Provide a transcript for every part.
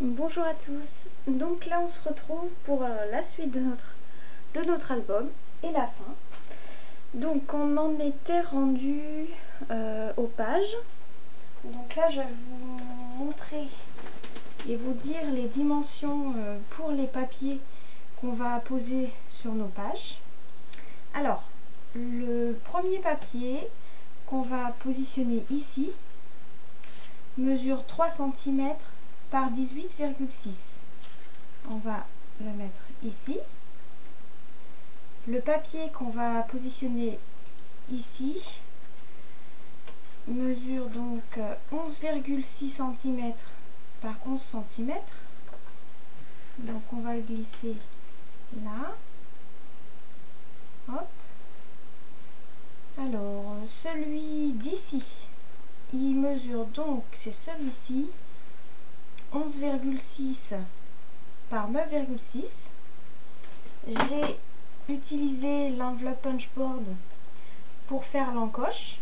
Bonjour à tous, donc là on se retrouve pour la suite de notre album et la fin. Donc on en était rendu aux pages. Donc là je vais vous montrer et vous dire les dimensions pour les papiers qu'on va poser sur nos pages. Alors le premier papier qu'on va positionner ici mesure 3 cm par 18,6. On va le mettre ici. Le papier qu'on va positionner ici mesure donc 11,6 cm par 11 cm. Donc on va le glisser là. Hop. Alors celui d'ici, il mesure donc, c'est celui-ci, 11,6 par 9,6. J'ai utilisé l'enveloppe punchboard pour faire l'encoche.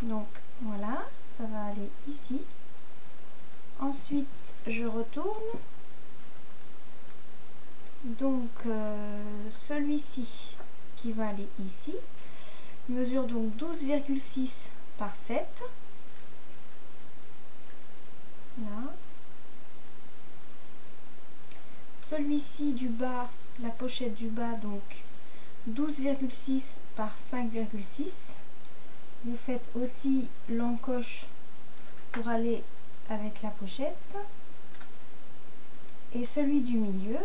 Donc voilà, ça va aller ici. Ensuite, je retourne. Donc celui-ci qui va aller ici mesure donc 12,6 par 7. Là. Celui-ci du bas, la pochette du bas, donc 12,6 par 5,6. Vous faites aussi l'encoche pour aller avec la pochette. Et celui du milieu,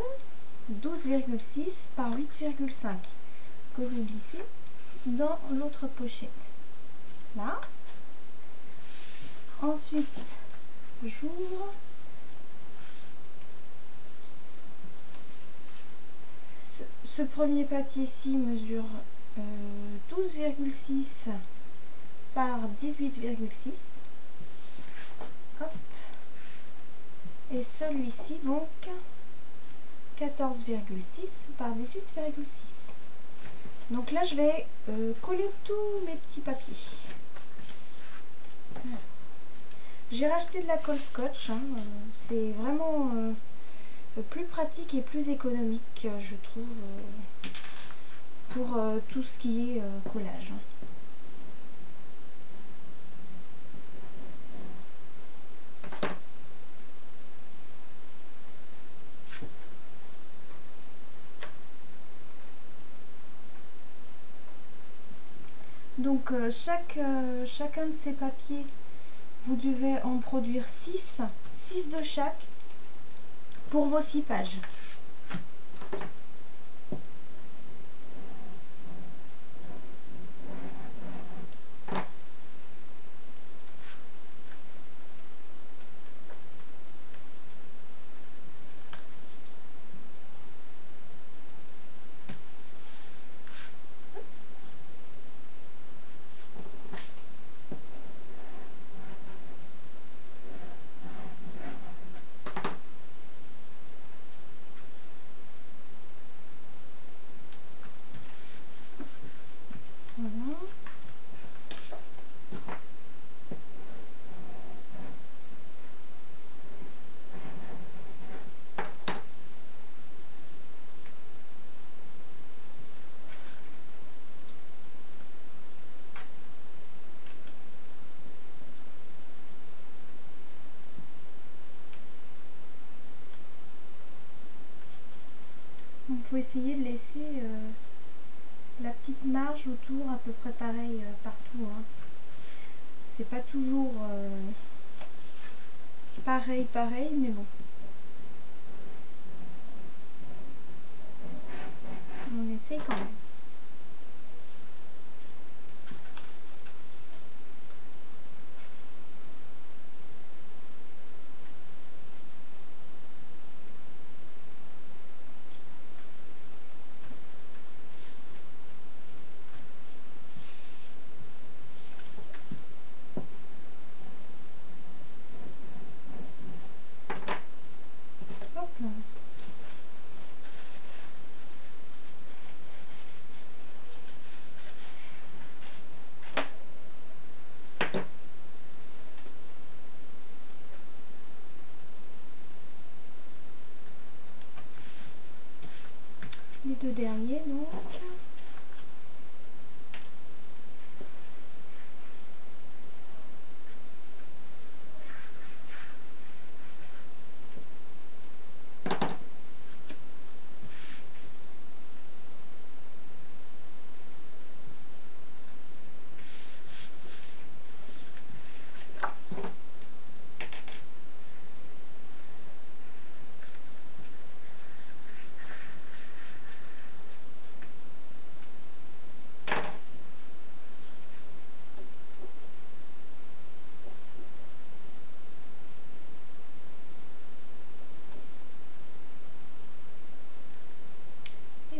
12,6 par 8,5 que vous glissez dans l'autre pochette. Là. Ensuite, j'ouvre. Ce premier papier-ci mesure 12,6 par 18,6. Et celui-ci donc 14,6 par 18,6. Donc là je vais coller tous mes petits papiers. J'ai racheté de la colle scotch, hein, c'est vraiment plus pratique et plus économique, je trouve, pour tout ce qui est collage. Donc chacun de ces papiers, vous devez en produire 6 de chaque pour vos 6 pages. Voilà. Il faut essayer de laisser la petite marge autour à peu près pareil partout. Hein. C'est pas toujours pareil, mais bon. On essaie quand même. Hop là. deux derniers donc.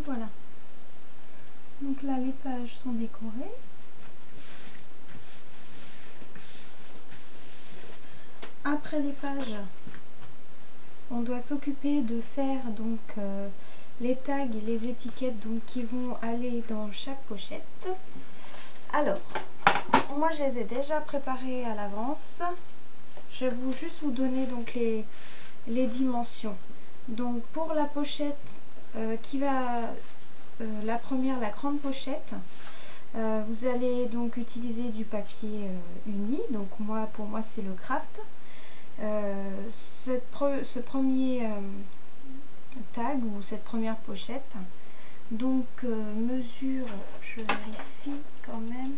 Voilà, donc là les pages sont décorées. Après les pages, on doit s'occuper de faire donc les tags et les étiquettes donc, qui vont aller dans chaque pochette. Alors, moi je les ai déjà préparées à l'avance. Je vais juste vous donner donc les dimensions. Donc pour la pochette qui va, la première, la grande pochette, vous allez donc utiliser du papier uni. Donc pour moi c'est le craft. Ce premier tag ou cette première pochette donc mesure, je vérifie quand même,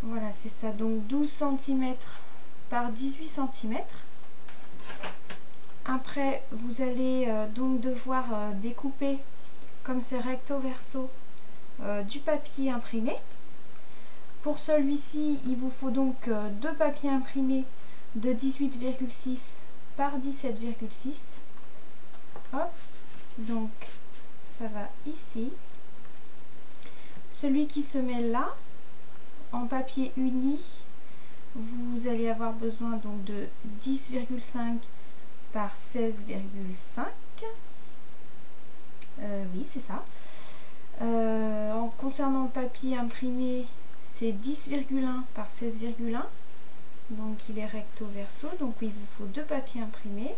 voilà c'est ça, donc 12 cm par 18 cm. Après vous allez donc devoir découper, comme c'est recto verso, du papier imprimé. Pour celui-ci il vous faut donc deux papiers imprimés de 18,6 par 17,6. Hop, donc ça va ici. Celui qui se met là en papier uni, vous allez avoir besoin donc de 10,5 par 16,5. Oui c'est ça. En concernant le papier imprimé, c'est 10,1 par 16,1. Donc il est recto verso, donc il vous faut deux papiers imprimés.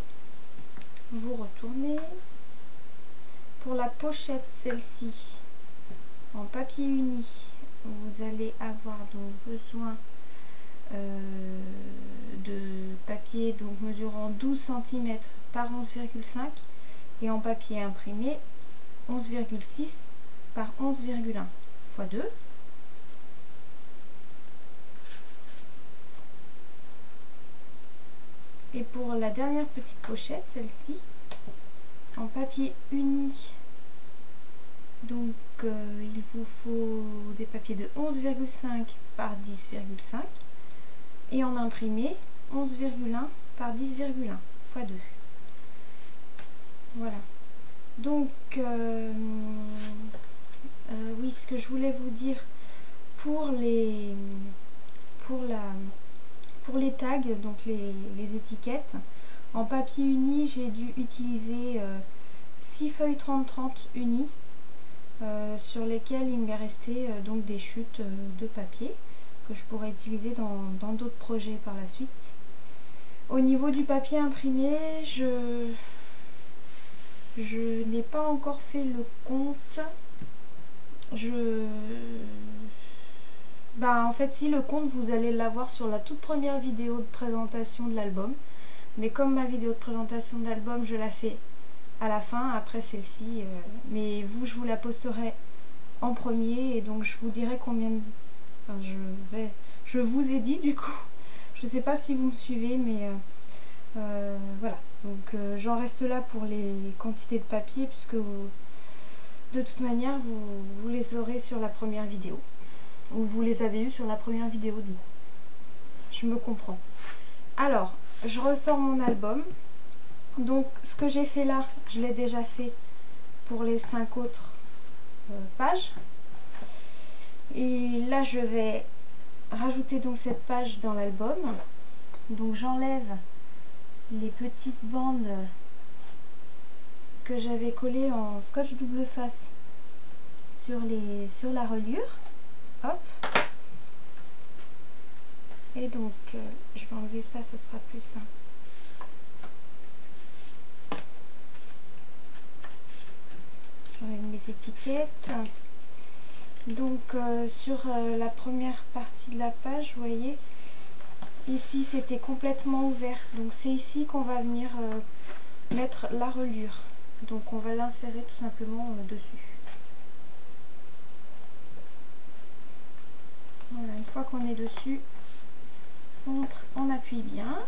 Vous retournez. Pour la pochette, celle-ci, en papier uni, vous allez avoir donc besoin de papier donc mesurant 12 cm par 11,5 et en papier imprimé 11,6 par 11,1 x 2. Et pour la dernière petite pochette, celle-ci, en papier uni, donc il vous faut des papiers de 11,5 par 10,5 et en imprimé 11,1 par 10,1 x 2. Voilà. Donc oui, ce que je voulais vous dire pour les tags, donc les étiquettes, en papier uni, j'ai dû utiliser 6 feuilles 30-30 unies sur lesquelles il m'est resté donc des chutes de papier que je pourrais utiliser dans d'autres projets par la suite. Au niveau du papier imprimé, je n'ai pas encore fait le compte. En fait si, le compte vous allez l'avoir sur la toute première vidéo de présentation de l'album, mais comme ma vidéo de présentation de l'album je la fais à la fin après celle-ci, mais je vous la posterai en premier et donc je vous dirai combien de... Enfin, je vous ai dit du coup, je sais pas si vous me suivez, mais voilà, donc j'en reste là pour les quantités de papier puisque de toute manière vous les aurez sur la première vidéo. Ou vous les avez eu sur la première vidéo du coup. Je me comprends. Alors, je ressors mon album. Donc, ce que j'ai fait là, je l'ai déjà fait pour les 5 autres pages. Et là, je vais rajouter donc cette page dans l'album. Donc, j'enlève les petites bandes que j'avais collées en scotch double face sur la reliure. Hop. Et donc je vais enlever ça, ce sera plus simple. j'enlève mes étiquettes. Donc sur la première partie de la page, vous voyez, ici c'était complètement ouvert. Donc c'est ici qu'on va venir mettre la reliure. Donc on va l'insérer tout simplement dessus. Voilà, une fois qu'on est dessus, on appuie bien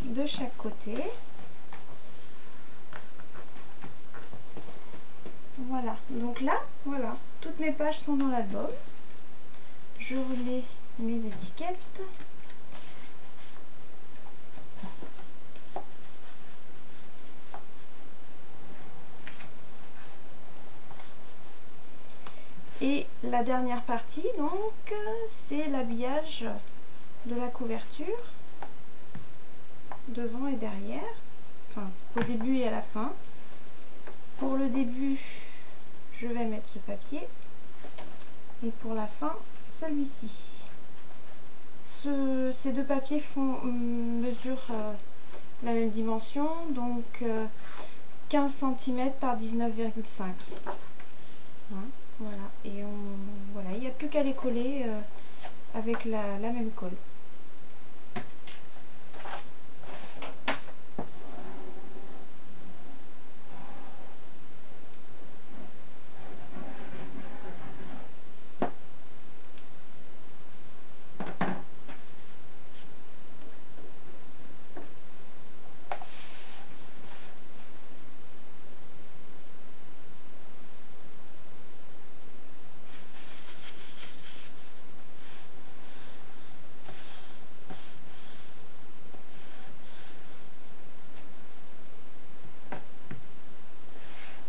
de chaque côté. Voilà, donc là, voilà, toutes mes pages sont dans l'album. Je remets mes étiquettes. Et la dernière partie, donc, c'est l'habillage de la couverture, devant et derrière, enfin, au début et à la fin. Pour le début, je vais mettre ce papier, et pour la fin, celui-ci. Ces deux papiers mesurent la même dimension, donc 15 cm par 19,5. Hein, voilà, et voilà, il n'y a plus qu'à les coller avec la même colle.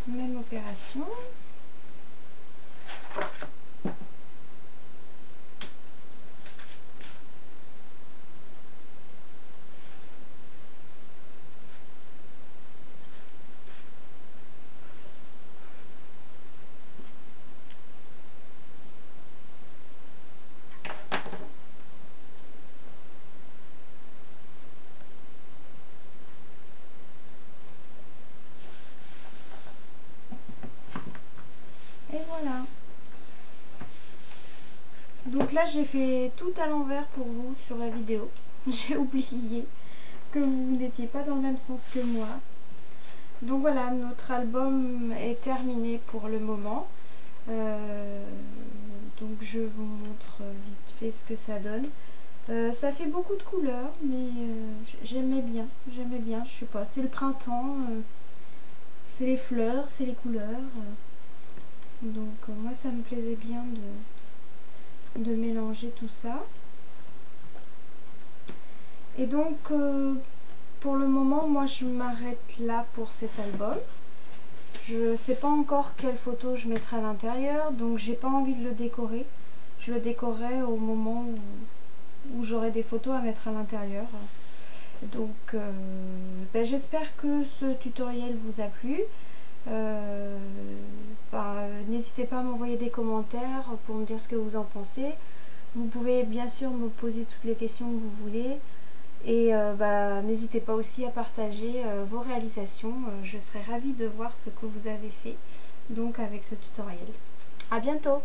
Même opération. Et voilà. Donc là j'ai fait tout à l'envers pour vous sur la vidéo. J'ai oublié que vous n'étiez pas dans le même sens que moi. Donc voilà, notre album est terminé pour le moment. Donc je vous montre vite fait ce que ça donne. Ça fait beaucoup de couleurs, mais j'aimais bien, je sais pas, c'est le printemps, c'est les fleurs, c'est les couleurs. Donc moi ça me plaisait bien de mélanger tout ça. Et donc pour le moment moi je m'arrête là pour cet album. Je sais pas encore quelle photo je mettrai à l'intérieur, donc j'ai pas envie de le décorer. Je le décorerai au moment où j'aurai des photos à mettre à l'intérieur. Donc j'espère que ce tutoriel vous a plu. N'hésitez pas à m'envoyer des commentaires pour me dire ce que vous en pensez. Vous pouvez bien sûr me poser toutes les questions que vous voulez. Et n'hésitez pas aussi à partager vos réalisations. Je serai ravie de voir ce que vous avez fait donc avec ce tutoriel. À bientôt!